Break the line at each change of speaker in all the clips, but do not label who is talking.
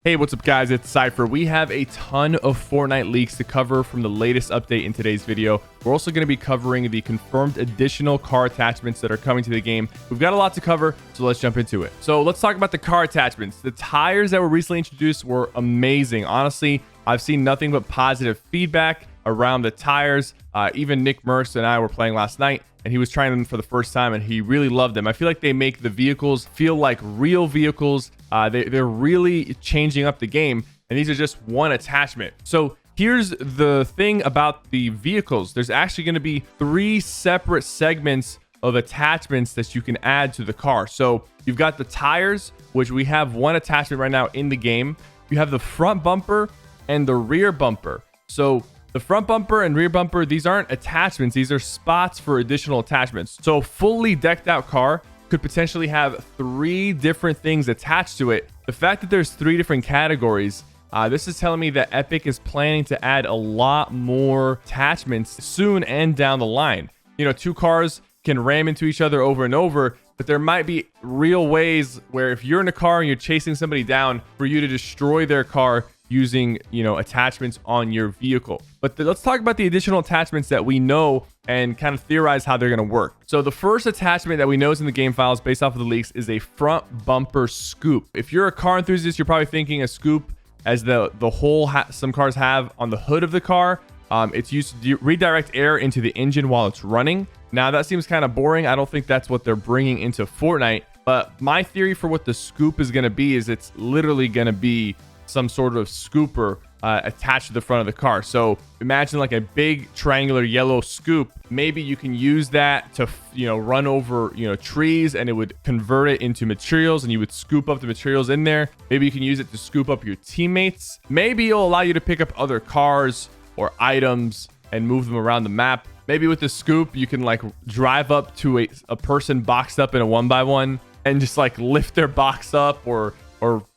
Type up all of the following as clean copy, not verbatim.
Hey, what's up guys, it's Cypher. We have a ton of Fortnite leaks to cover from the latest update in today's video. We're also going to be covering the confirmed additional car attachments that are coming to the game. We've got a lot to cover, so let's jump into it. So let's talk about the car attachments. The tires that were recently introduced were amazing. Honestly, I've seen nothing but positive feedback around the tires. Even Nick Merce and I were playing last night, and he was trying them for the first time, and he really loved them. I feel like they make the vehicles feel like real vehicles. They're really changing up the game, and these are just one attachment. So here's the thing about the vehicles. There's actually going to be 3 separate segments of attachments that you can add to the car. So you've got the tires, which we have one attachment right now in the game. You have the front bumper and the rear bumper. So the front bumper and rear bumper, these aren't attachments. These are spots for additional attachments. So a fully decked out car could potentially have 3 different things attached to it. The fact that there's 3 different categories, this is telling me that Epic is planning to add a lot more attachments soon and down the line. You know, 2 cars can ram into each other over and over, but there might be real ways where if you're in a car and you're chasing somebody down, for you to destroy their car using, you know, attachments on your vehicle. But let's talk about the additional attachments that we know and kind of theorize how they're going to work. So the first attachment that we know is in the game files based off of the leaks is a front bumper scoop. If you're a car enthusiast, you're probably thinking a scoop as the hole some cars have on the hood of the car. It's used to redirect air into the engine while it's running. Now that seems kind of boring. I don't think that's what they're bringing into Fortnite, but my theory for what the scoop is going to be is it's literally going to be some sort of scooper attached to the front of the car. So imagine like a big triangular yellow scoop. Maybe you can use that to, you know, run over, you know, trees, and it would convert it into materials, and you would scoop up the materials in there. Maybe you can use it to scoop up your teammates. Maybe it'll allow you to pick up other cars or items and move them around the map. Maybe with the scoop, you can like drive up to a person boxed up in a 1x1 and just like lift their box up or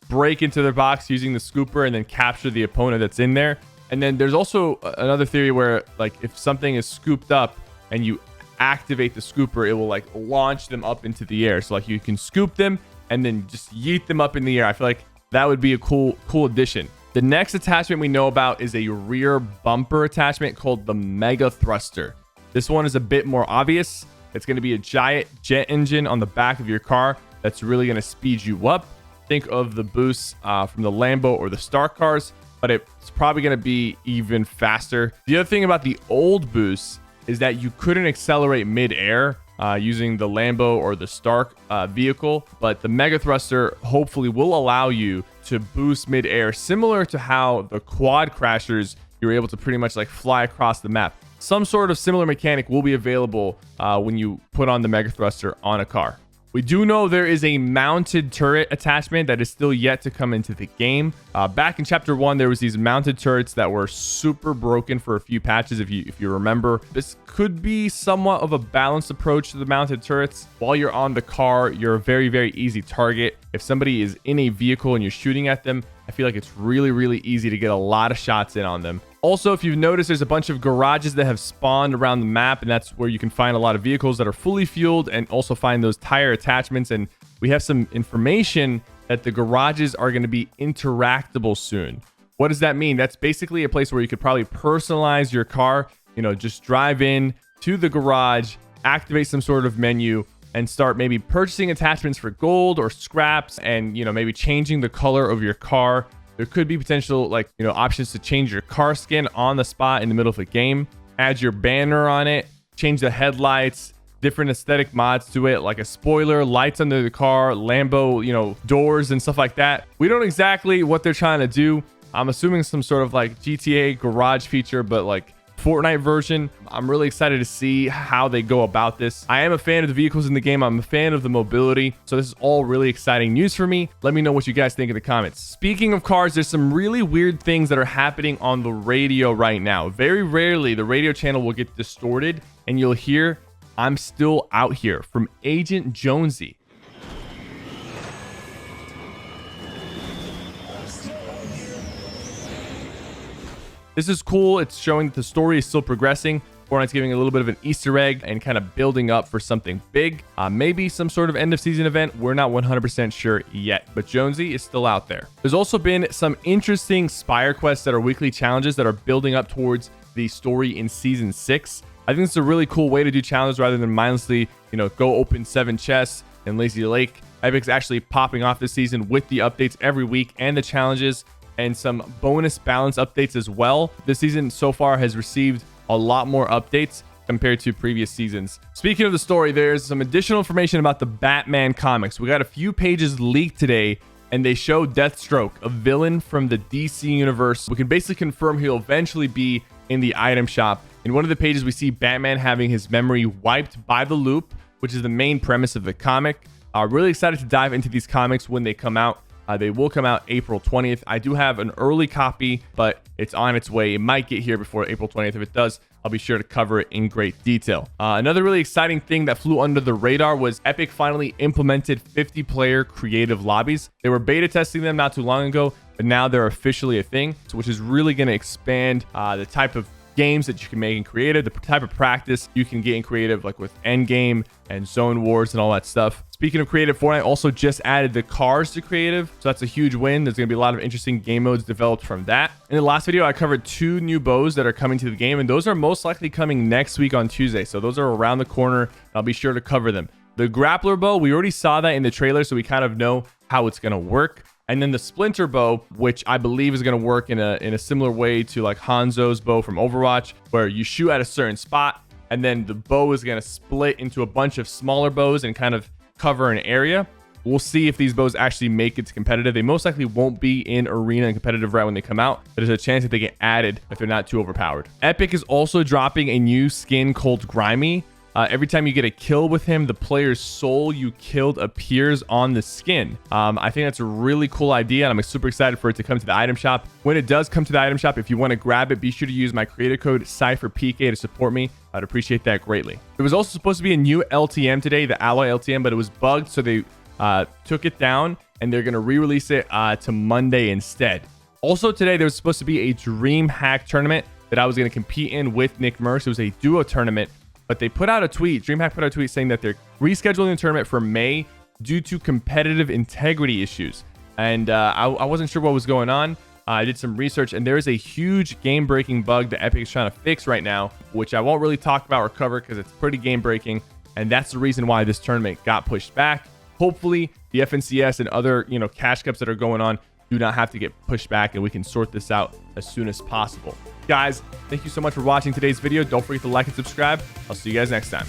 break into their box using the scooper and then capture the opponent that's in there. And then there's also another theory where like if something is scooped up and you activate the scooper, it will like launch them up into the air. So like you can scoop them and then just yeet them up in the air. I feel like that would be a cool addition. The next attachment we know about is a rear bumper attachment called the Mega Thruster. This one is a bit more obvious. It's going to be a giant jet engine on the back of your car that's really going to speed you up. Think of the boosts from the Lambo or the Star cars, but it's probably going to be even faster. The other thing about the old boosts is that you couldn't accelerate mid-air using the Lambo or the Stark vehicle, but the Mega Thruster hopefully will allow you to boost mid-air, similar to how the quad crashers, you were able to pretty much like fly across the map. Some sort of similar mechanic will be available when you put on the Mega Thruster on a car. We do know there is a mounted turret attachment that is still yet to come into the game. Back in chapter 1, there was these mounted turrets that were super broken for a few patches, if you remember. This could be somewhat of a balanced approach to the mounted turrets. While you're on the car, you're a very, very easy target. If somebody is in a vehicle and you're shooting at them, I feel like it's really, really easy to get a lot of shots in on them. Also, if you've noticed, there's a bunch of garages that have spawned around the map, and that's where you can find a lot of vehicles that are fully fueled and also find those tire attachments. And we have some information that the garages are going to be interactable soon. What does that mean? That's basically a place where you could probably personalize your car, you know, just drive in to the garage, activate some sort of menu, and start maybe purchasing attachments for gold or scraps, and, you know, maybe changing the color of your car. There could be potential, like, you know, options to change your car skin on the spot in the middle of a game, add your banner on it, change the headlights, different aesthetic mods to it, like a spoiler, lights under the car, Lambo, you know, doors and stuff like that. We don't exactly what they're trying to do. I'm assuming some sort of like GTA garage feature, but like Fortnite version. I'm really excited to see how they go about this. I am a fan of the vehicles in the game. I'm a fan of the mobility. So this is all really exciting news for me. Let me know what you guys think in the comments. Speaking of cars, there's some really weird things that are happening on the radio right now. Very rarely the radio channel will get distorted and you'll hear "I'm still out here" from Agent Jonesy. This is cool. It's showing that the story is still progressing. Fortnite's giving a little bit of an Easter egg and kind of building up for something big. Maybe some sort of end of season event. We're not 100% sure yet, but Jonesy is still out there. There's also been some interesting Spire quests that are weekly challenges that are building up towards the story in season 6. I think it's a really cool way to do challenges rather than mindlessly, go open 7 chests in Lazy Lake. Epic's actually popping off this season with the updates every week and the challenges and some bonus balance updates as well. This season so far has received a lot more updates compared to previous seasons. Speaking of the story, there's some additional information about the Batman comics. We got a few pages leaked today, and they show Deathstroke, a villain from the DC universe. We can basically confirm he'll eventually be in the item shop. In one of the pages, we see Batman having his memory wiped by the loop, which is the main premise of the comic. Really excited to dive into these comics when they come out. They will come out April 20th. I do have an early copy, but it's on its way. It might get here before April 20th. If it does, I'll be sure to cover it in great detail. Another really exciting thing that flew under the radar was Epic finally implemented 50-player creative lobbies. They were beta testing them not too long ago, but now they're officially a thing, which is really going to expand the type of games that you can make in creative, the type of practice you can get in creative, like with Endgame and Zone Wars and all that stuff. Speaking of creative, Fortnite also just added the cars to creative, so that's a huge win. There's going to be a lot of interesting game modes developed from that. In the last video, I covered 2 new bows that are coming to the game, and those are most likely coming next week on Tuesday, so those are around the corner. I'll be sure to cover them. The grappler bow, we already saw that in the trailer, so we kind of know how it's going to work. And then the splinter bow, which I believe is going to work in a similar way to like Hanzo's bow from Overwatch, where you shoot at a certain spot and then the bow is going to split into a bunch of smaller bows and kind of cover an area. We'll see if these bows actually make it to competitive. They most likely won't be in arena and competitive right when they come out, but there's a chance that they get added if they're not too overpowered. Epic is also dropping a new skin called Grimy. Every time you get a kill with him, the player's soul you killed appears on the skin. I think that's a really cool idea, and I'm super excited for it to come to the item shop. When it does come to the item shop, if you want to grab it, be sure to use my creator code SypherPK to support me. I'd appreciate that greatly. There was also supposed to be a new LTM today, the Alloy LTM, but it was bugged, so they took it down, and they're going to re-release it to Monday instead. Also today, there was supposed to be a Dreamhack tournament that I was going to compete in with Nick Merckx. It was a duo tournament. But they put out a tweet, Dreamhack put out a tweet saying that they're rescheduling the tournament for May due to competitive integrity issues. And I wasn't sure what was going on. I did some research, and there is a huge game-breaking bug that Epic is trying to fix right now, which I won't really talk about or cover because it's pretty game-breaking. And that's the reason why this tournament got pushed back. Hopefully, the FNCS and other cash cups that are going on do not have to get pushed back, and we can sort this out as soon as possible. Guys, thank you so much for watching today's video. Don't forget to like and subscribe. I'll see you guys next time.